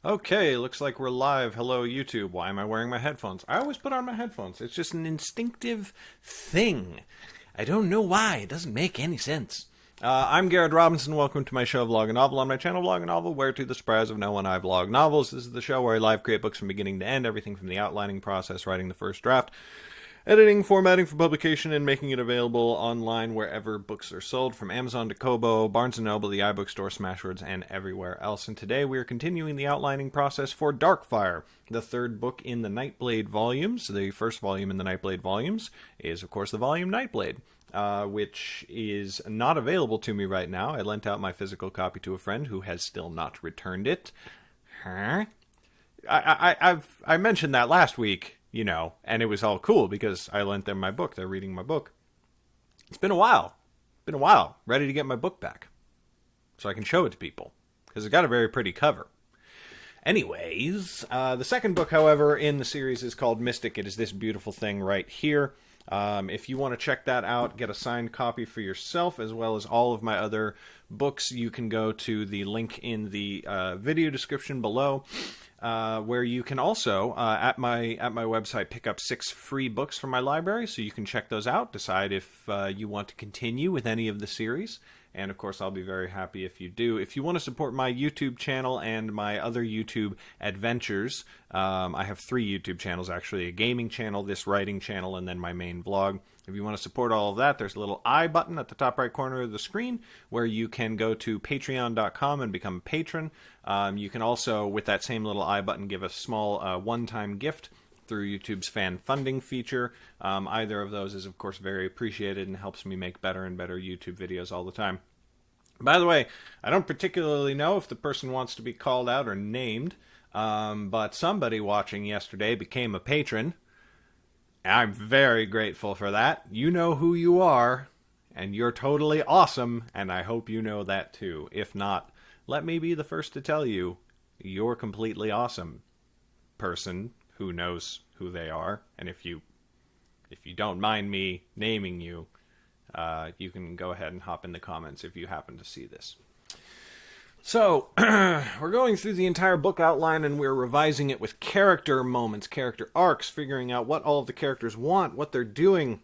Okay, looks like we're live. Hello, YouTube. Why am I wearing my headphones? I always put on my headphones. It's just an instinctive thing. I don't know why. It doesn't make any sense. I'm Garrett Robinson. Welcome to my show, Vloganovel. On my channel, Vloganovel, where to the surprise of no one, I vlog novels. This is the show where I live create books from beginning to end, everything from the outlining process, writing the first draft, editing, formatting for publication, and making it available online wherever books are sold, from Amazon to Kobo, Barnes & Noble, the iBookstore, Smashwords, and everywhere else. And today we are continuing the outlining process for Darkfire, the third book in the Nightblade volumes. The first volume in the Nightblade volumes is, of course, the volume Nightblade, which is not available to me right now. I lent out my physical copy to a friend who has still not returned it. Huh? I mentioned that last week. And it was all cool because I lent them my book. They're reading my book. It's been a while. Ready to get my book back so I can show it to people because it's got a very pretty cover. Anyways, the second book, however, in the series is called Mystic. It is this beautiful thing right here. If you want to check that out, get a signed copy for yourself, as well as all of my other books, you can go to the link in the video description below. Where you can also, at my website, pick up 6 free books from my library, so you can check those out, decide if you want to continue with any of the series, and of course I'll be very happy if you do. If you want to support my YouTube channel and my other YouTube adventures, I have 3 YouTube channels actually, a gaming channel, this writing channel, and then my main vlog. If you want to support all of that, there's a little I button at the top right corner of the screen where you can go to patreon.com and become a patron. You can also, with that same little I button, give a small one-time gift through YouTube's fan funding feature. Either of those is, of course, very appreciated and helps me make better and better YouTube videos all the time. By the way, I don't particularly know if the person wants to be called out or named, but somebody watching yesterday became a patron. I'm very grateful for that. You know who you are, and you're totally awesome, and I hope you know that too. If not, let me be the first to tell you, you're completely awesome, person who knows who they are. And if you don't mind me naming you, you can go ahead and hop in the comments if you happen to see this. So, we're going through the entire book outline and we're revising it with character moments, character arcs, figuring out what all of the characters want, what they're doing,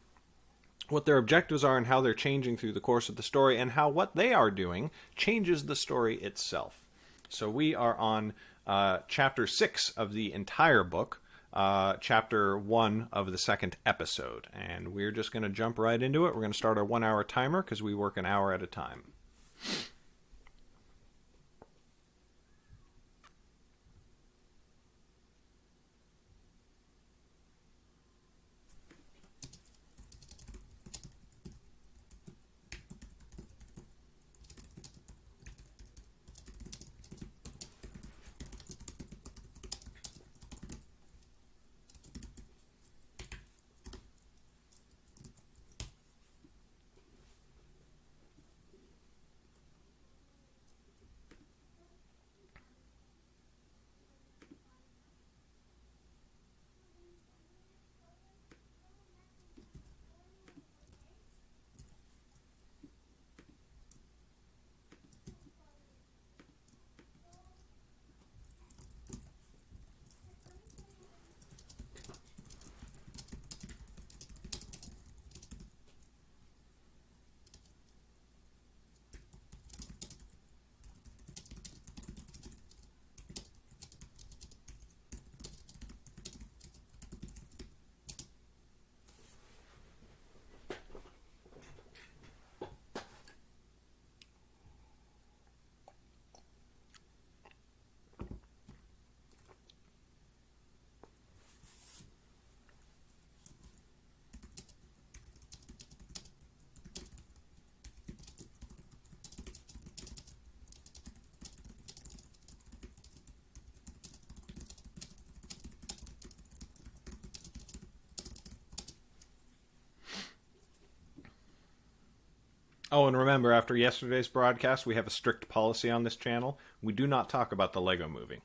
what their objectives are, and how they're changing through the course of the story, and how what they are doing changes the story itself. So we are on Chapter 6 of the entire book, Chapter 1 of the second episode, and we're just going to jump right into it. We're going to start our 1-hour timer because we work an hour at a time. Oh, and remember, after yesterday's broadcast, we have a strict policy on this channel. We do not talk about the Lego Movie.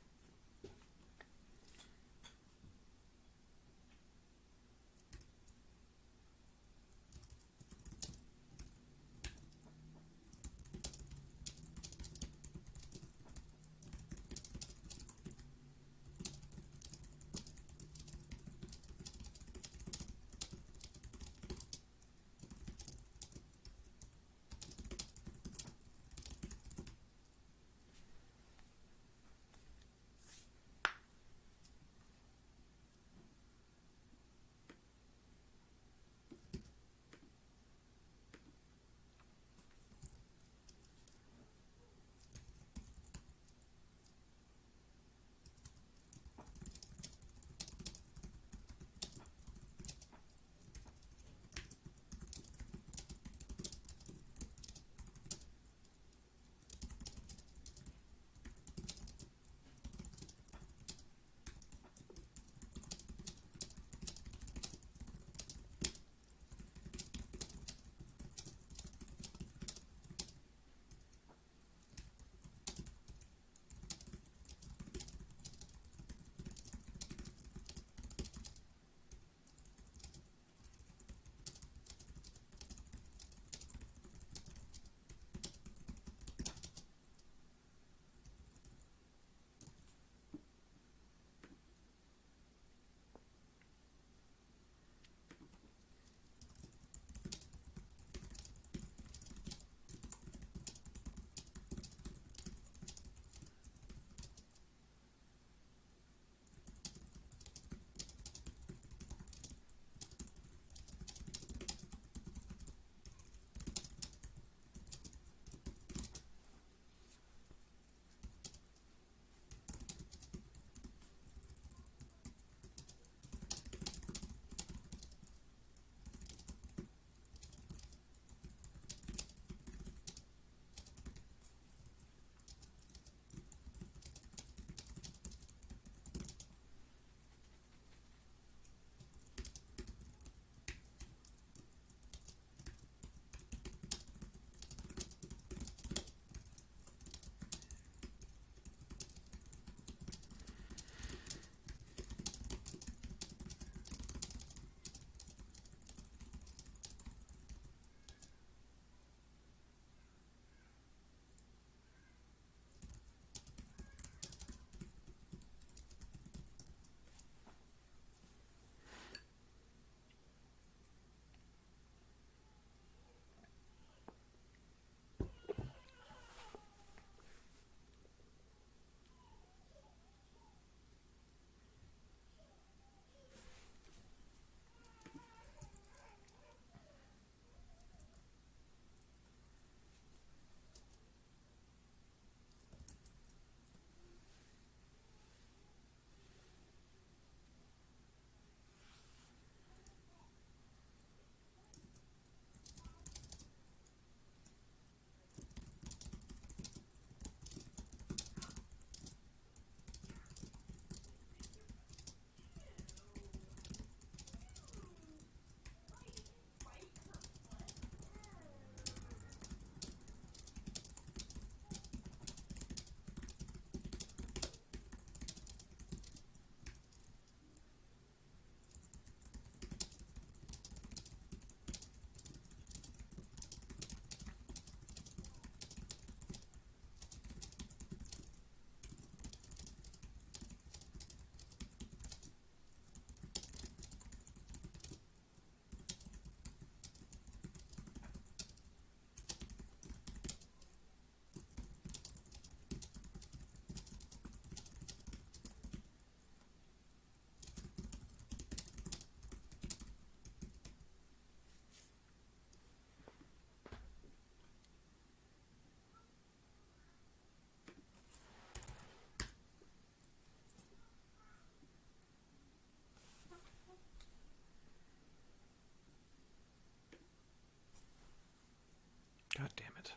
God damn it.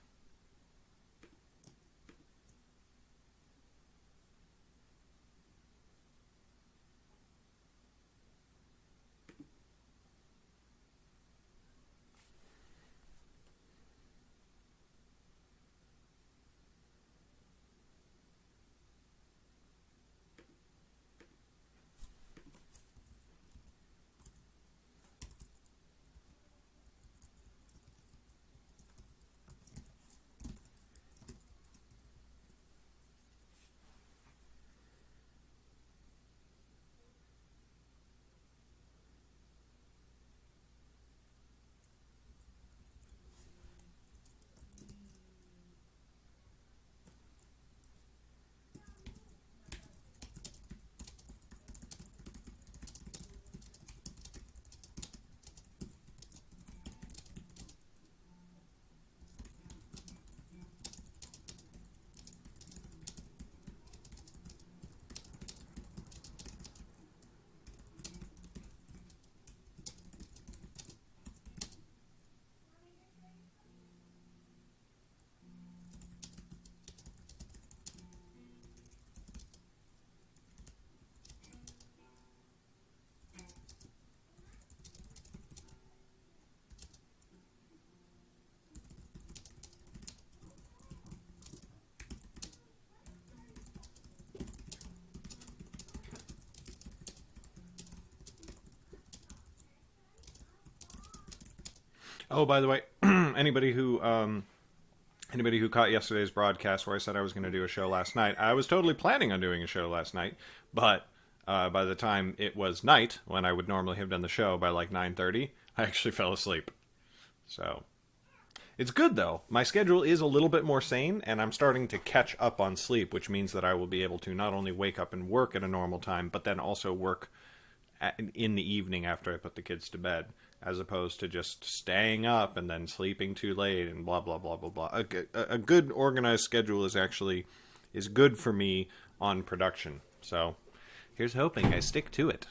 Oh, by the way, anybody who caught yesterday's broadcast where I said I was going to do a show last night, I was totally planning on doing a show last night, but by the time it was night, when I would normally have done the show by like 9:30, I actually fell asleep. So it's good though. My schedule is a little bit more sane, and I'm starting to catch up on sleep, which means that I will be able to not only wake up and work at a normal time, but then also work in the evening after I put the kids to bed, as opposed to just staying up and then sleeping too late and blah blah blah blah blah. A good organized schedule is good for me on production. So here's hoping I stick to it.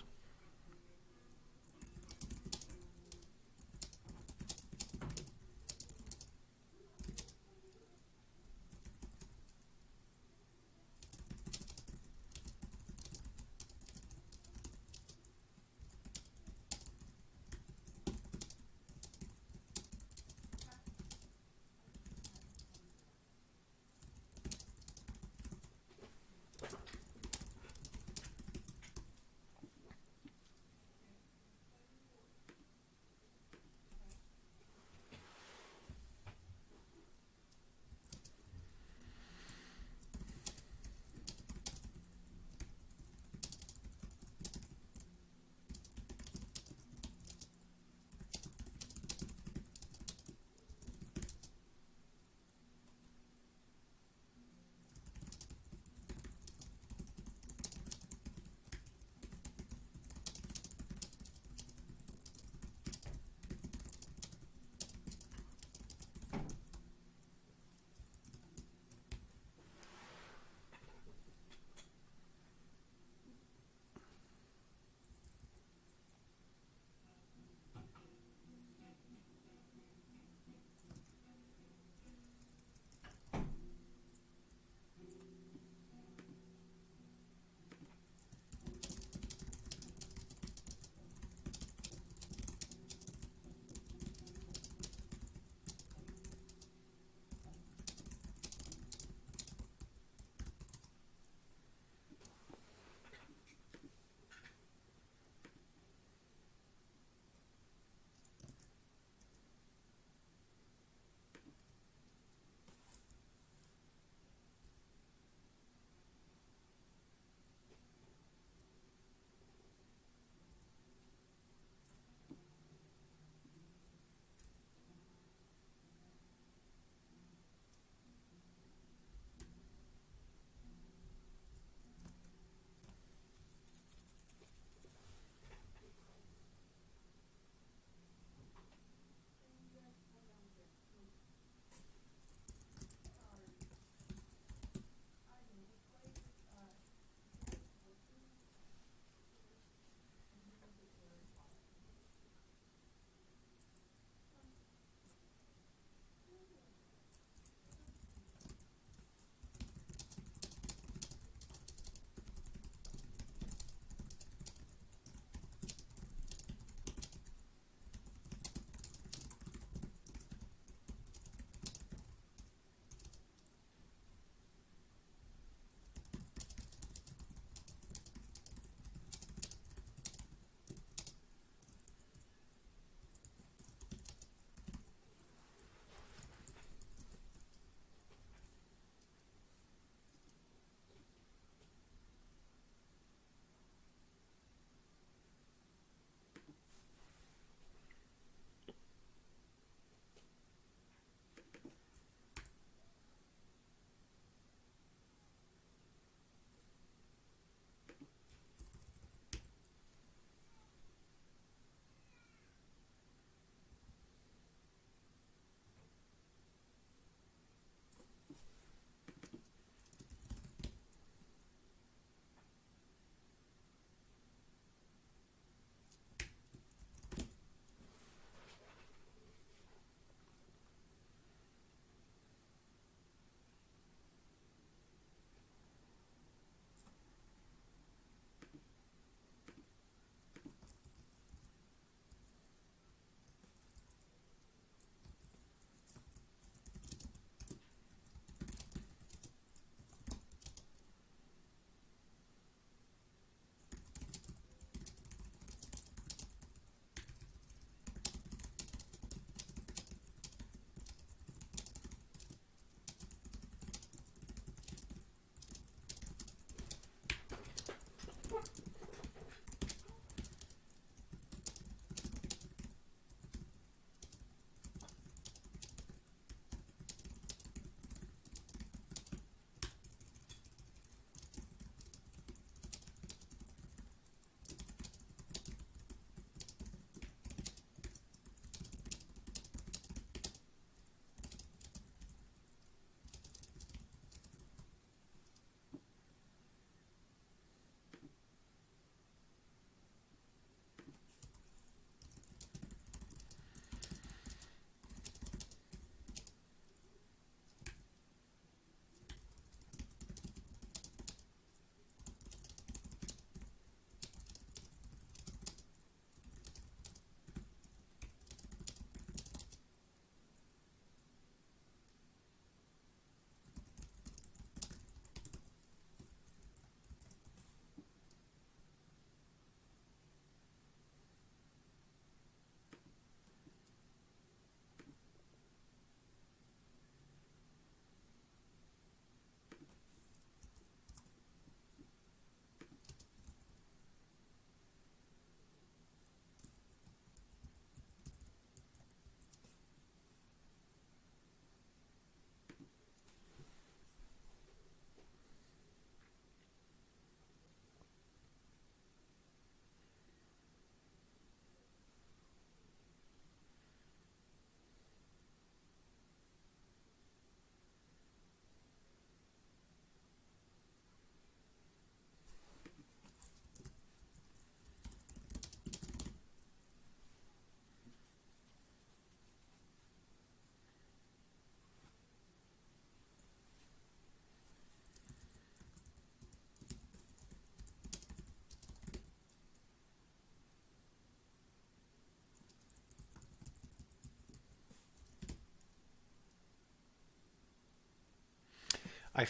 I,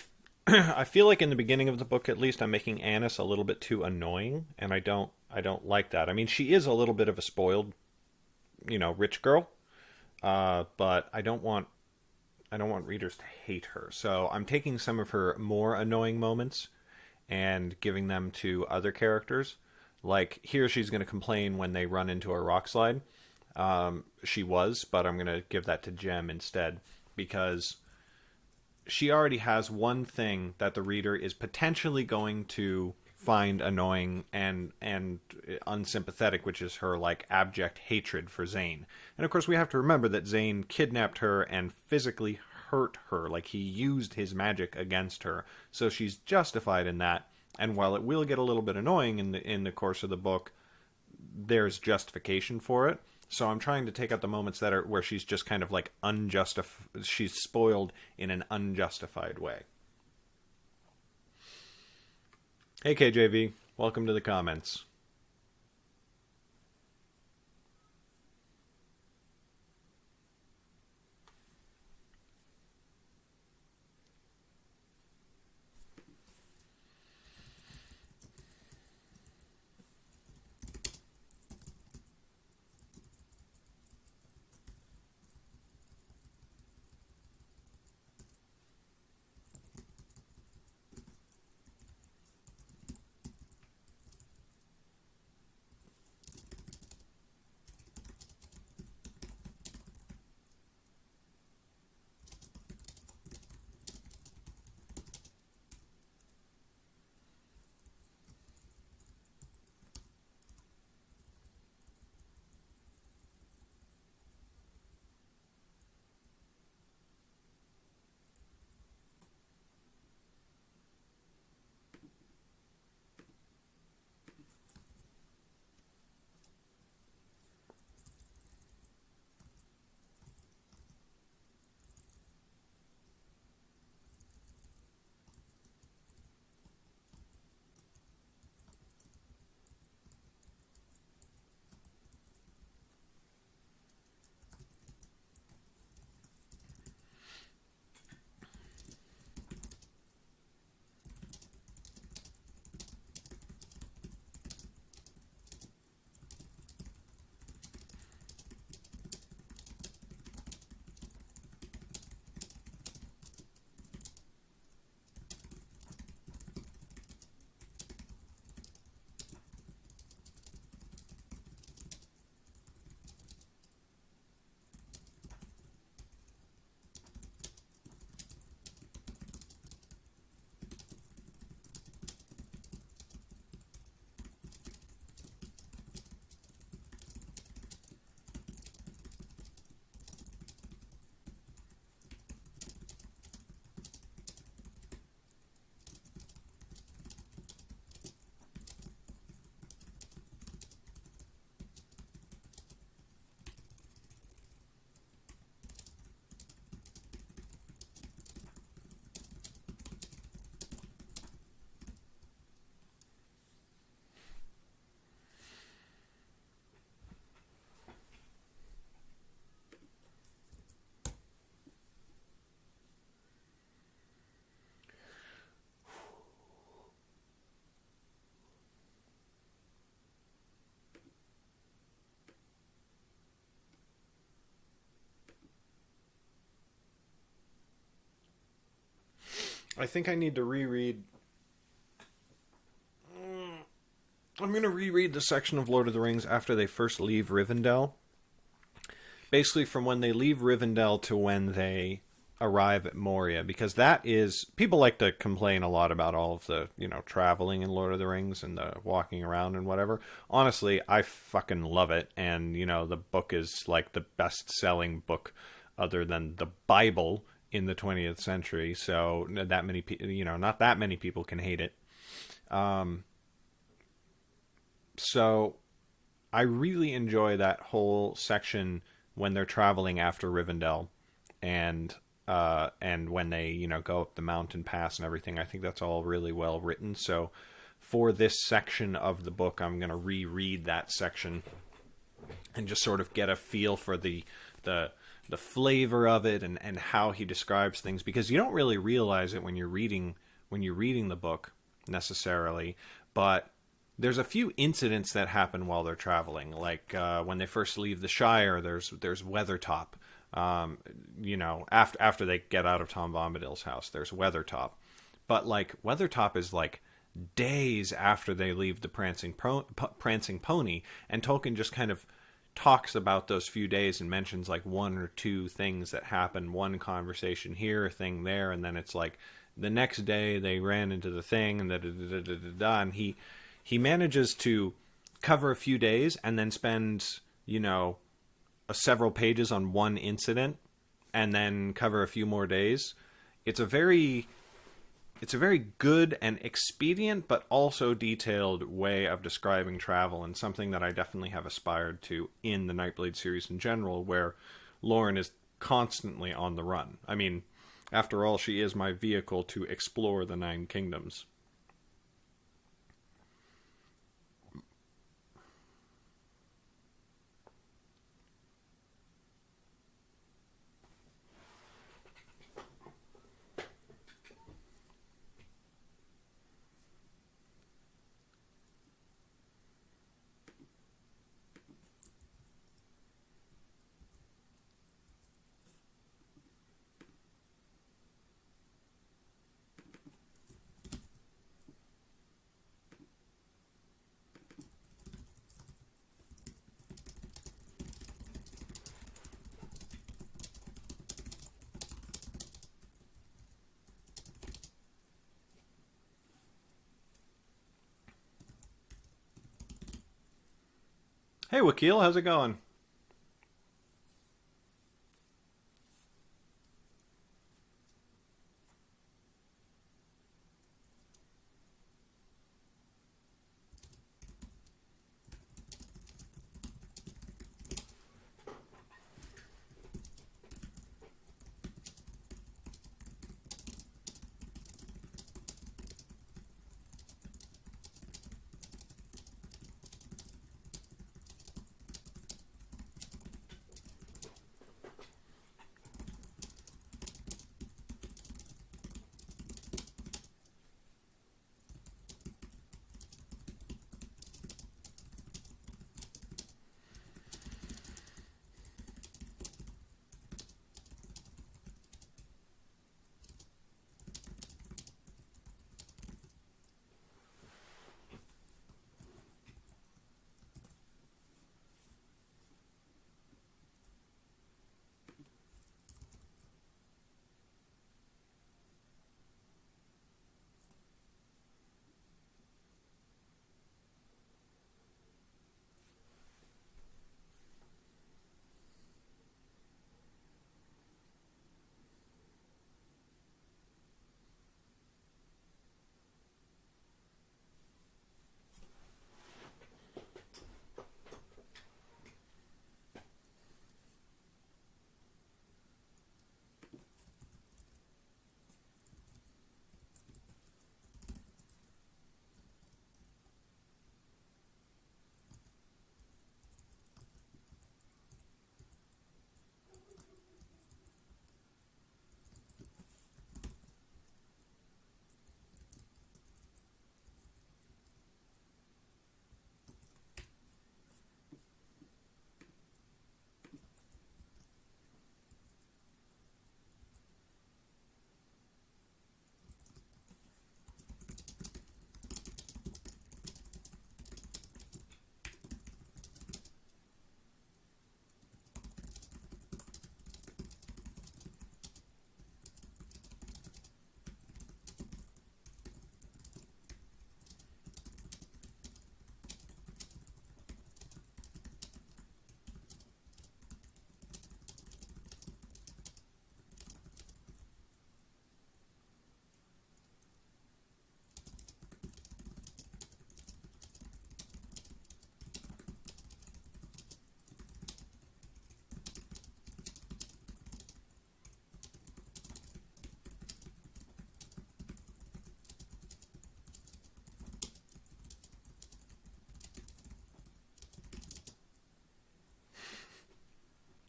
I feel like in the beginning of the book, at least, I'm making Annis a little bit too annoying, and I don't like that. I mean, she is a little bit of a spoiled, rich girl, but I don't want readers to hate her. So I'm taking some of her more annoying moments and giving them to other characters. Like here, she's going to complain when they run into a rock slide. She was, but I'm going to give that to Jem instead because she already has one thing that the reader is potentially going to find annoying and unsympathetic, which is her like abject hatred for Zane. And of course, we have to remember that Zane kidnapped her and physically hurt her, like he used his magic against her. So she's justified in that. And while it will get a little bit annoying in the course of the book, there's justification for it. So I'm trying to take out the moments that are where she's just kind of like she's spoiled in an unjustified way. Hey KJV, welcome to the comments. I think I need to reread. I'm going to reread the section of Lord of the Rings after they first leave Rivendell. Basically, from when they leave Rivendell to when they arrive at Moria, because that is, people like to complain a lot about all of the, traveling in Lord of the Rings and the walking around and whatever. Honestly, I fucking love it, and, the book is like the best-selling book other than the Bible in the 20th century, so that many not that many people can hate it. So I really enjoy that whole section when they're traveling after Rivendell, and when they go up the mountain pass and everything. I think that's all really well written. So for this section of the book, I'm going to reread that section and just sort of get a feel for the the flavor of it, and how he describes things, because you don't really realize it when you're reading the book necessarily, but there's a few incidents that happen while they're traveling, like when they first leave the Shire. There's Weathertop. After they get out of Tom Bombadil's house, there's Weathertop. But like Weathertop is like days after they leave the Prancing Pony, and Tolkien just kind of talks about those few days and mentions like one or two things that happened, one conversation here, a thing there, and then it's like the next day they ran into the thing, and and he manages to cover a few days and then spend several pages on one incident, and then cover a few more days. It's a very good and expedient, but also detailed way of describing travel, and something that I definitely have aspired to in the Nightblade series in general, where Lauren is constantly on the run. I mean, after all, she is my vehicle to explore the Nine Kingdoms. Hey, Wakil, how's it going?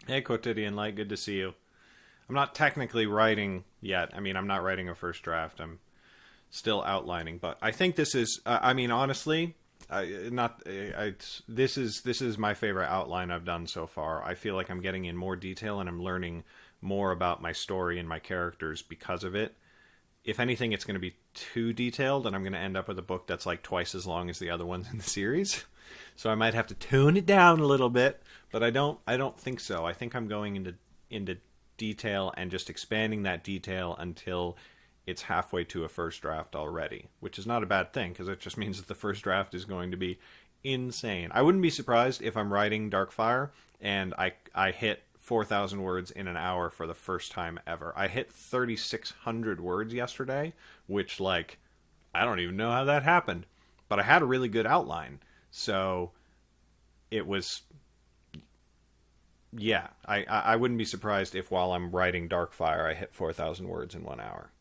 Hey, Quotidian Light, good to see you. I'm not technically writing yet. I mean, I'm not writing a first draft. I'm still outlining, but I think this is. I mean, honestly, this is my favorite outline I've done so far. I feel like I'm getting in more detail and I'm learning more about my story and my characters because of it. If anything, it's going to be too detailed, and I'm going to end up with a book that's like twice as long as the other ones in the series. So I might have to tone it down a little bit, but I don't think so. I think I'm going into detail and just expanding that detail until it's halfway to a first draft already, which is not a bad thing because it just means that the first draft is going to be insane. I wouldn't be surprised if I'm writing Darkfire and I hit 4,000 words in an hour for the first time ever. I hit 3,600 words yesterday, which, like, I don't even know how that happened. But I had a really good outline. So it was, yeah, I wouldn't be surprised if while I'm writing Darkfire, I hit 4,000 words in 1 hour.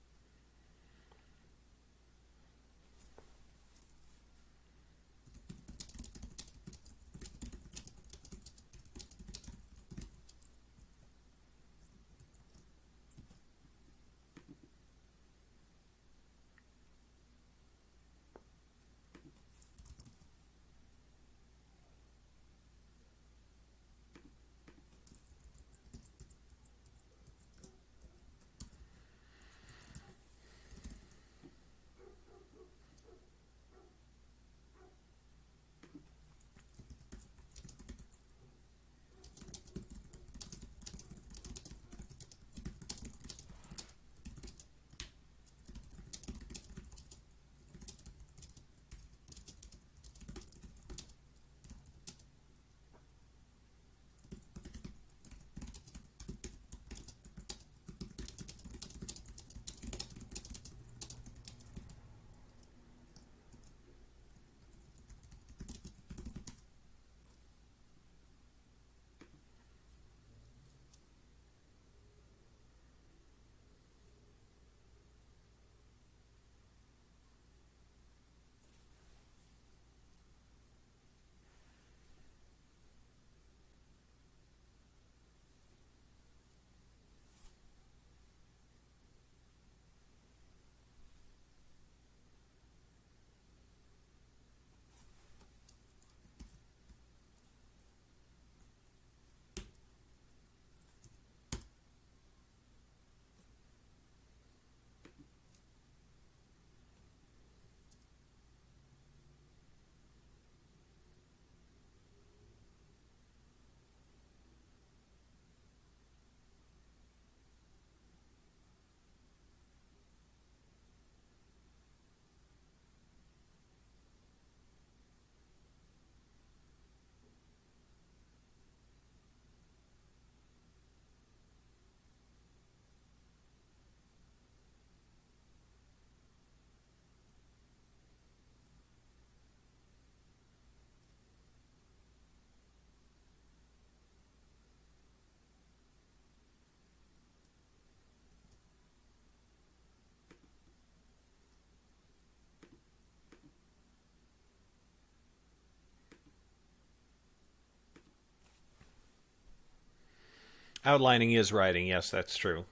Outlining is writing, yes, that's true.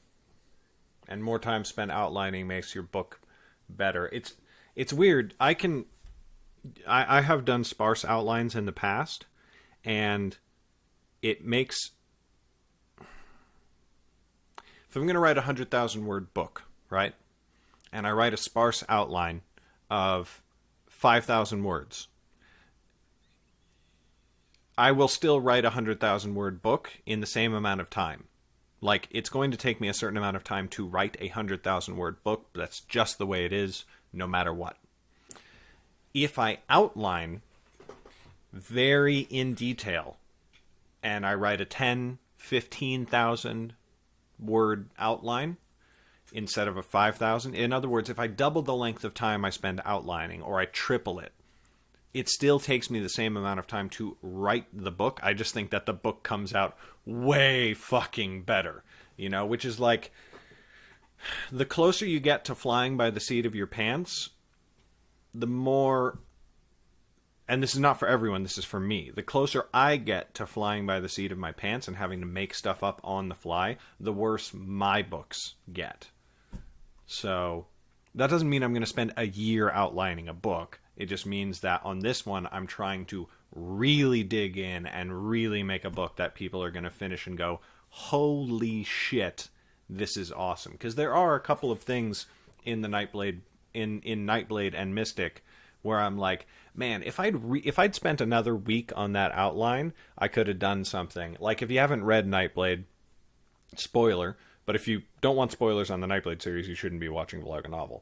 And more time spent outlining makes your book better. It's weird. I have done sparse outlines in the past, and it makes, if I'm going to write a 100,000 word book, right? And I write a sparse outline of 5,000 words, I will still write a 100,000 word book in the same amount of time. Like, it's going to take me a certain amount of time to write a 100,000 word book. But that's just the way it is, no matter what. If I outline very in detail and I write a 10, 15,000 word outline instead of a 5,000, in other words, if I double the length of time I spend outlining or I triple it, it still takes me the same amount of time to write the book. I just think that the book comes out way fucking better, you know, which is like, the closer you get to flying by the seat of your pants, the more and this is not for everyone, this is for me. The closer I get to flying by the seat of my pants and having to make stuff up on the fly, the worse my books get. So that doesn't mean I'm going to spend a year outlining a book. It just means that on this one, I'm trying to really dig in and really make a book that people are going to finish and go, holy shit, this is awesome. Because there are a couple of things in the Nightblade, in Nightblade and Mystic, where I'm like, man, if I'd spent another week on that outline, I could have done something. Like, if you haven't read Nightblade, spoiler, but if you don't want spoilers on the Nightblade series, you shouldn't be watching Vloganovel.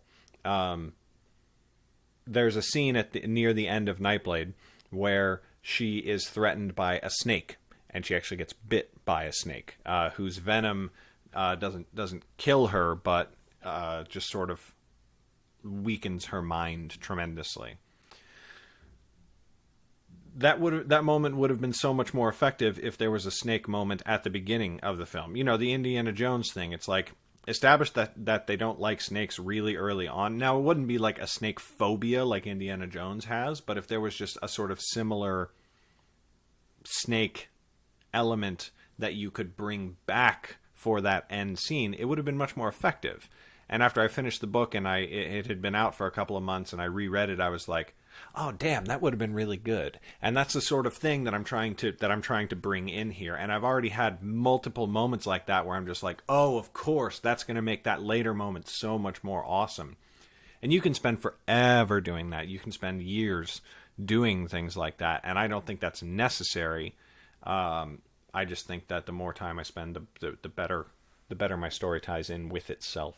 There's a scene near the end of Nightblade where she is threatened by a snake, and she actually gets bit by a snake, whose venom doesn't kill her, but just sort of weakens her mind tremendously. That moment would have been so much more effective if there was a snake moment at the beginning of the film. You know, the Indiana Jones thing. It's like, establish that they don't like snakes really early on. Now, it wouldn't be like a snake phobia like Indiana Jones has, but if there was just a sort of similar snake element that you could bring back for that end scene, it would have been much more effective. And after I finished the book and it had been out for a couple of months and I reread it, I was like, oh damn, that would have been really good. And that's the sort of thing that I'm trying to bring in here. And I've already had multiple moments like that where I'm just like, oh, of course, that's going to make that later moment so much more awesome. And you can spend forever doing that. You can spend years doing things like that, and I don't think that's necessary. I just think that the more time I spend, the better my story ties in with itself.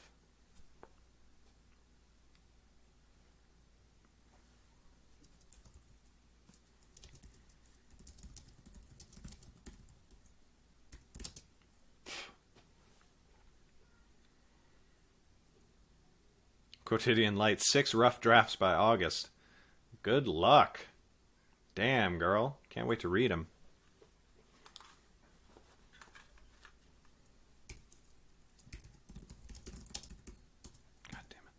Quotidian Light, 6 rough drafts by August. Good luck. Damn, girl. Can't wait to read them. God damn it.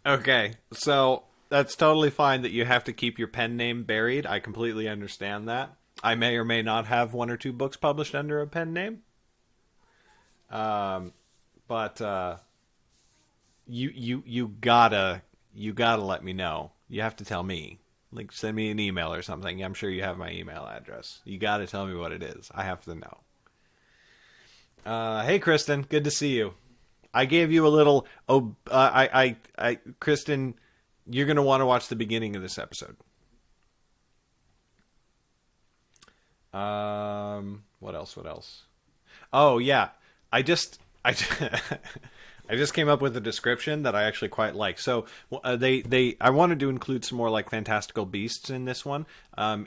Okay, so that's totally fine that you have to keep your pen name buried. I completely understand that. I may or may not have one or two books published under a pen name. But you gotta let me know. You have to tell me. Like send me an email or something. I'm sure you have my email address. You gotta tell me what it is. I have to know. Hey Kristen, good to see you. I gave you a little. Oh, Kristen, you're gonna want to watch the beginning of this episode. What else? What else? Oh yeah, I I just came up with a description that I actually quite like. So I wanted to include some more like fantastical beasts in this one.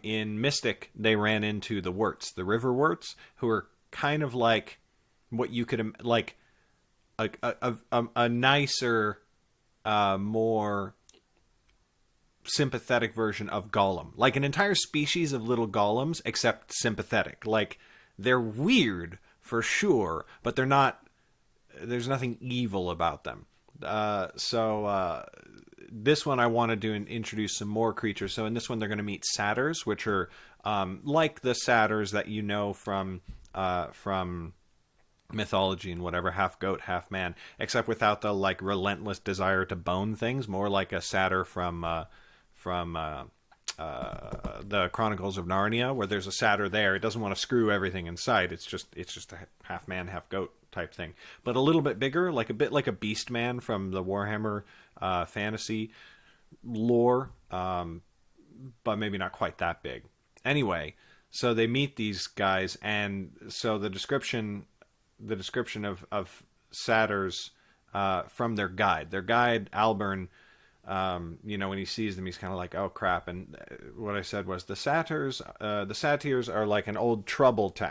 In Mystic, they ran into the Wurts, the river Wurts, who are kind of like what you could like a nicer, more sympathetic version of Golem, like an entire species of little golems, except sympathetic. Like they're weird for sure, but they're not. There's nothing evil about them. This one I wanted to introduce some more creatures. So in this one they're going to meet satyrs, which are like the satyrs that you know from mythology and whatever, half goat, half man, except without the like relentless desire to bone things. More like a satyr from the Chronicles of Narnia, where there's a satyr there. It doesn't want to screw everything in sight. It's just a half man, half goat type thing, but a little bit bigger, like a bit like a beast man from the Warhammer fantasy lore, but maybe not quite that big. Anyway, so they meet these guys, and so the description of satyrs from their guide Alburn. When he sees them, he's kind of like, "Oh crap!" And what I said was, the satyrs are like an old trouble to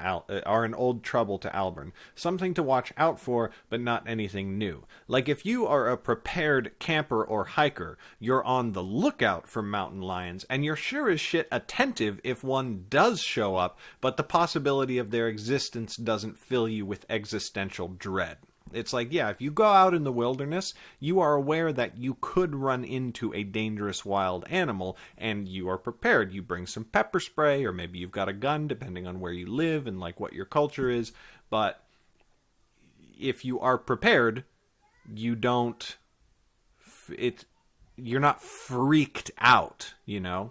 Alburn, something to watch out for, but not anything new. Like if you are a prepared camper or hiker, you're on the lookout for mountain lions, and you're sure as shit attentive if one does show up, but the possibility of their existence doesn't fill you with existential dread. It's like, yeah, if you go out in the wilderness, you are aware that you could run into a dangerous wild animal, and you are prepared. You bring some pepper spray, or maybe you've got a gun, depending on where you live and like what your culture is. But if you are prepared, you don't. You're not freaked out, you know.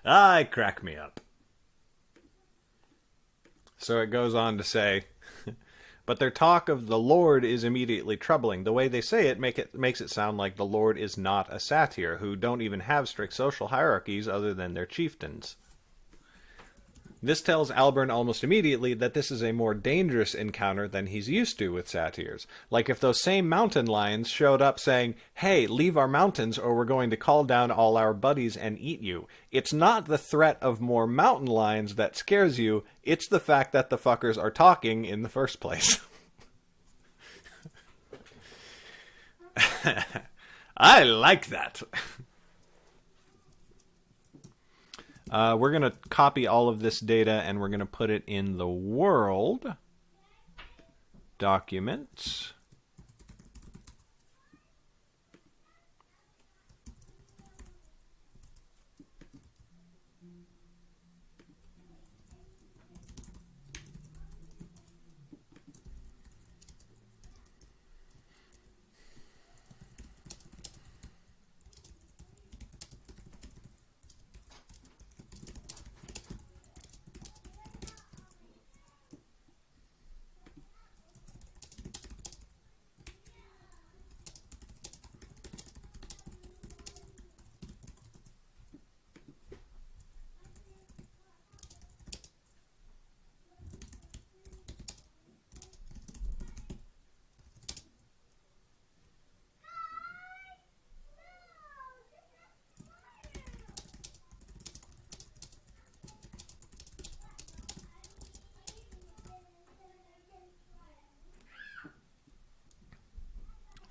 I crack me up. So it goes on to say, but their talk of the Lord is immediately troubling. The way they say it makes it sound like the Lord is not a satyr, who don't even have strict social hierarchies other than their chieftains. This tells Alburn almost immediately that this is a more dangerous encounter than he's used to with satyrs. Like if those same mountain lions showed up saying, hey, leave our mountains or we're going to call down all our buddies and eat you. It's not the threat of more mountain lions that scares you, it's the fact that the fuckers are talking in the first place. I like that. We're going to copy all of this data and we're going to put it in the world document.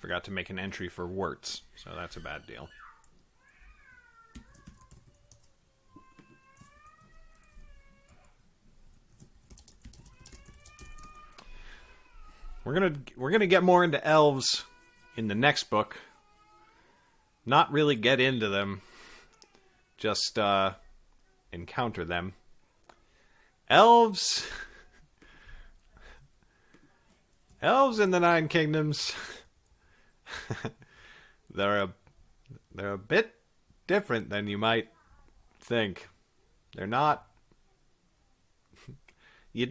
Forgot to make an entry for warts, so that's a bad deal. We're gonna get more into elves in the next book. Not really get into them, just encounter them. Elves in the Nine Kingdoms. They're a bit different than you might think. They're not. They're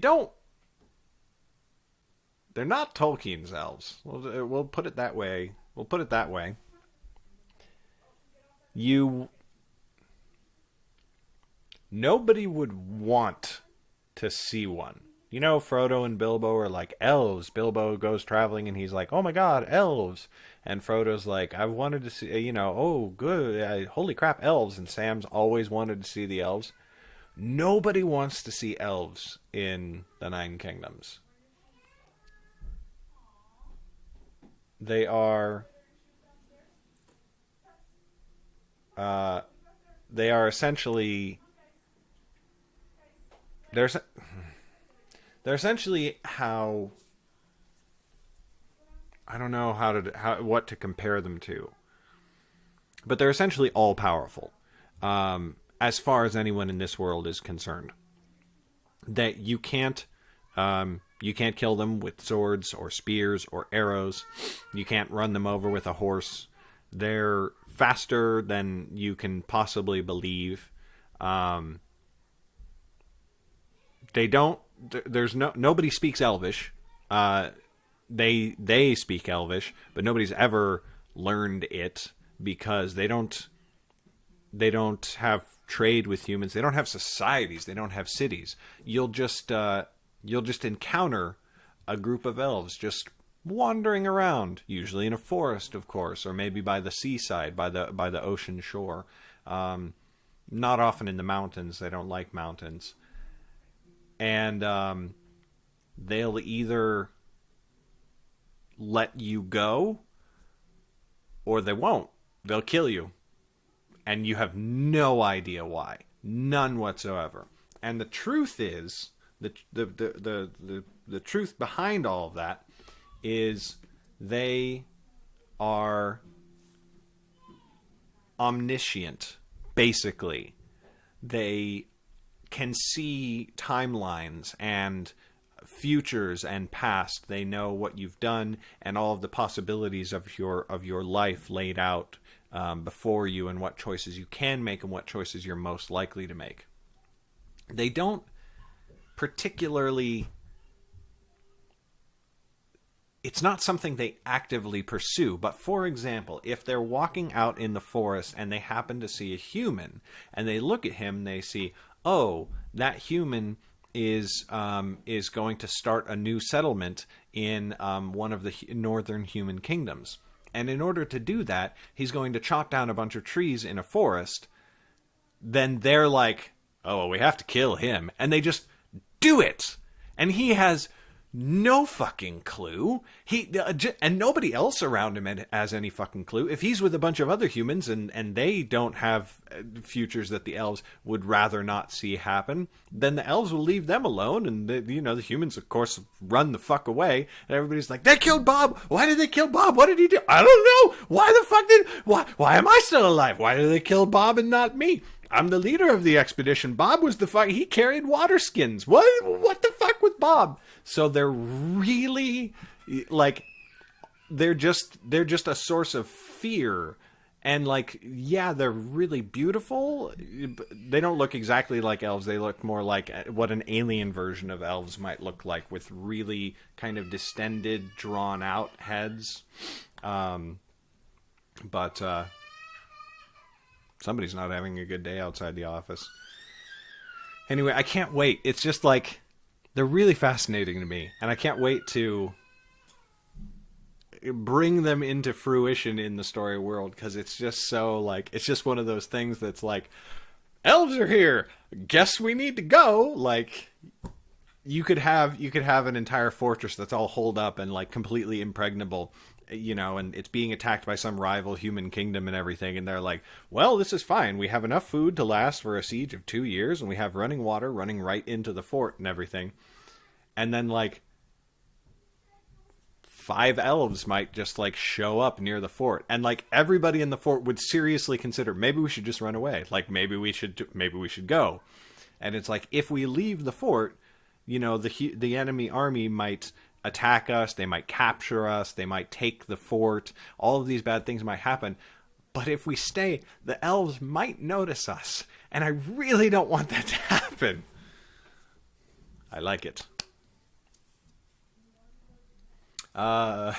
not Tolkien's elves. We'll put it that way. Nobody would want to see one. You know, Frodo and Bilbo are like elves. Bilbo goes traveling and he's like, oh my god, elves. And Frodo's like, I've wanted to see, oh, good, holy crap, elves. And Sam's always wanted to see the elves. Nobody wants to see elves in the Nine Kingdoms. They are essentially they're essentially how, I don't know what to compare them to, but they're essentially all powerful, as far as anyone in this world is concerned. That you can't kill them with swords or spears or arrows. You can't run them over with a horse. They're faster than you can possibly believe. Nobody speaks Elvish. They speak Elvish, but nobody's ever learned it because they don't have trade with humans. They don't have societies. They don't have cities. You'll just encounter a group of elves just wandering around, usually in a forest, of course, or maybe by the seaside, by the ocean shore. Not often in the mountains. They don't like mountains. And they'll either let you go or they won't. They'll kill you. And you have no idea why. None whatsoever. And the truth is, the truth behind all of that is they are omniscient, basically. They can see timelines and futures and past. They know what you've done and all of the possibilities of your life laid out before you, and what choices you can make and what choices you're most likely to make. They don't particularly... It's not something they actively pursue, but for example, if they're walking out in the forest and they happen to see a human, and they look at him, they see, oh, that human is going to start a new settlement in one of the northern human kingdoms. And in order to do that, he's going to chop down a bunch of trees in a forest. Then they're like, oh, well, we have to kill him. And they just do it. And he has no fucking clue. And nobody else around him has any fucking clue. If he's with a bunch of other humans and they don't have futures that the elves would rather not see happen, then the elves will leave them alone, and the humans, of course, run the fuck away. And everybody's like, they killed Bob. Why did they kill Bob? What did he do? I don't know. Why am I still alive? Why did they kill Bob and not me? I'm the leader of the expedition. Bob was he carried water skins. What the fuck with Bob? So they're really, like, they're just a source of fear. And, like, yeah, they're really beautiful. They don't look exactly like elves. They look more like what an alien version of elves might look like, with really kind of distended, drawn out heads. But somebody's not having a good day outside the office. Anyway, I can't wait. It's just like, they're really fascinating to me, and I can't wait to bring them into fruition in the story world, because it's just so, like, it's just one of those things that's like, elves are here, guess we need to go. Like, you could have an entire fortress that's all holed up and, like, completely impregnable, and it's being attacked by some rival human kingdom and everything, and they're like, well, this is fine. We have enough food to last for a siege of 2 years, and we have running water running right into the fort and everything. And then, like, 5 elves might just, like, show up near the fort, and, like, everybody in the fort would seriously consider, maybe we should just run away. Like, maybe we should go. And it's like, if we leave the fort, the enemy army might attack us, they might capture us, they might take the fort, all of these bad things might happen. But if we stay, the elves might notice us, and I really don't want that to happen. I like it. I'm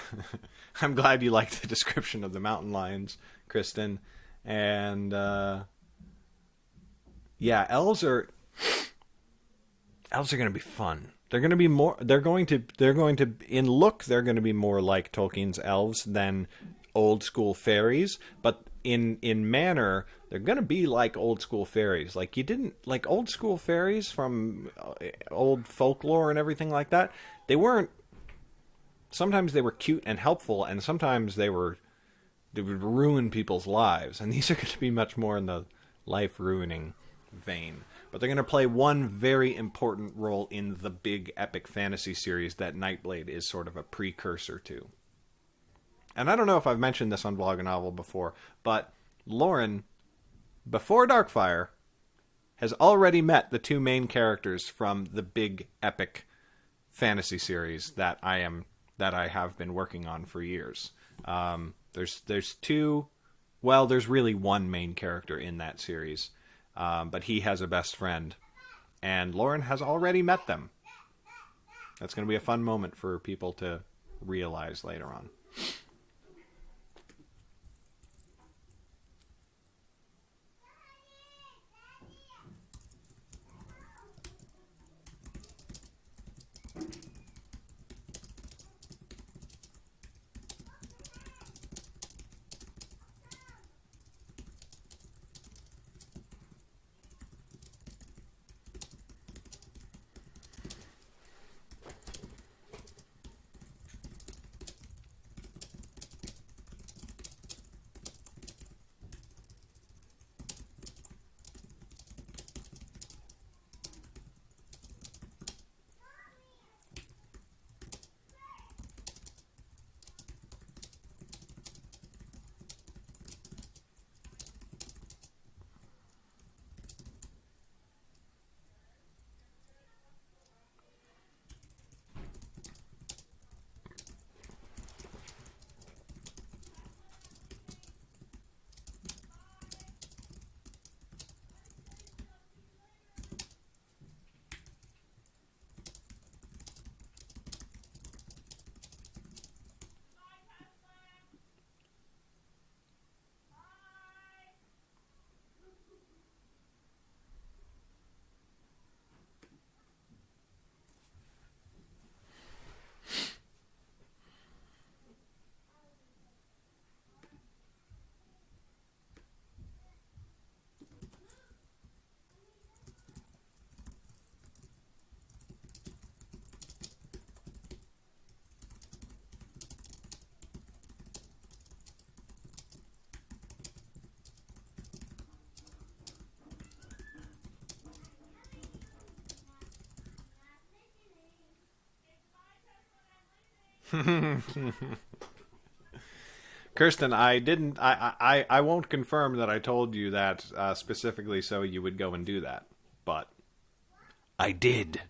glad you liked the description of the mountain lions, Kristen. And yeah, elves are going to be fun. They're going to be more. They're going to. In look, they're going to be more like Tolkien's elves than old school fairies. But in manner, they're going to be like old school fairies. Like, you didn't like old school fairies from old folklore and everything like that. They weren't. Sometimes they were cute and helpful, and sometimes they would ruin people's lives. And these are going to be much more in the life ruining vein. But they're going to play one very important role in the big epic fantasy series that Nightblade is sort of a precursor to. And I don't know if I've mentioned this on Vloganovel before, but Lauren, before Darkfire, has already met the 2 main characters from the big epic fantasy series that I have been working on for years. There's 2. Well, there's really 1 main character in that series. But he has a best friend, and Lauren has already met them. That's going to be a fun moment for people to realize later on. Kirsten, I didn't. I won't confirm that I told you that specifically so you would go and do that, but I did.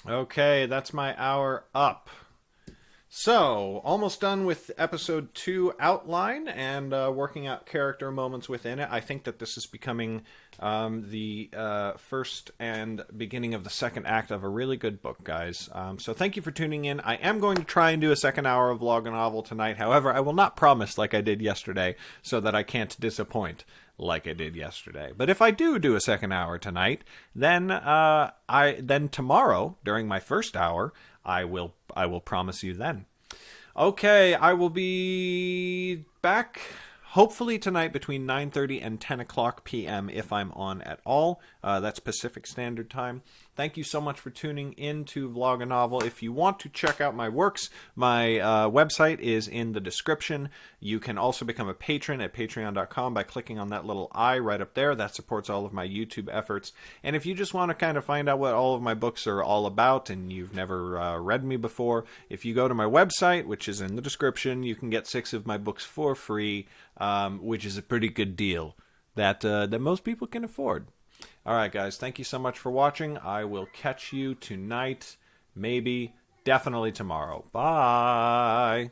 Okay, that's my hour up. So, almost done with episode 2 outline and working out character moments within it. I think that this is becoming the first and beginning of the second act of a really good book, guys. So thank you for tuning in. I am going to try and do a second hour of Vloganovel tonight. However, I will not promise like I did yesterday so that I can't disappoint like I did yesterday. But if I do a second hour tonight, then tomorrow during my first hour, I will promise you then. Okay, I will be back hopefully tonight between 9:30 and 10 o'clock p.m. if I'm on at all. That's Pacific Standard Time. Thank you so much for tuning in to Vloganovel. If you want to check out my works, my website is in the description. You can also become a patron at patreon.com by clicking on that little I right up there. That supports all of my YouTube efforts. And if you just want to kind of find out what all of my books are all about and you've never read me before, if you go to my website, which is in the description, you can get 6 of my books for free, which is a pretty good deal that most people can afford. All right, guys, thank you so much for watching. I will catch you tonight, maybe, definitely tomorrow. Bye.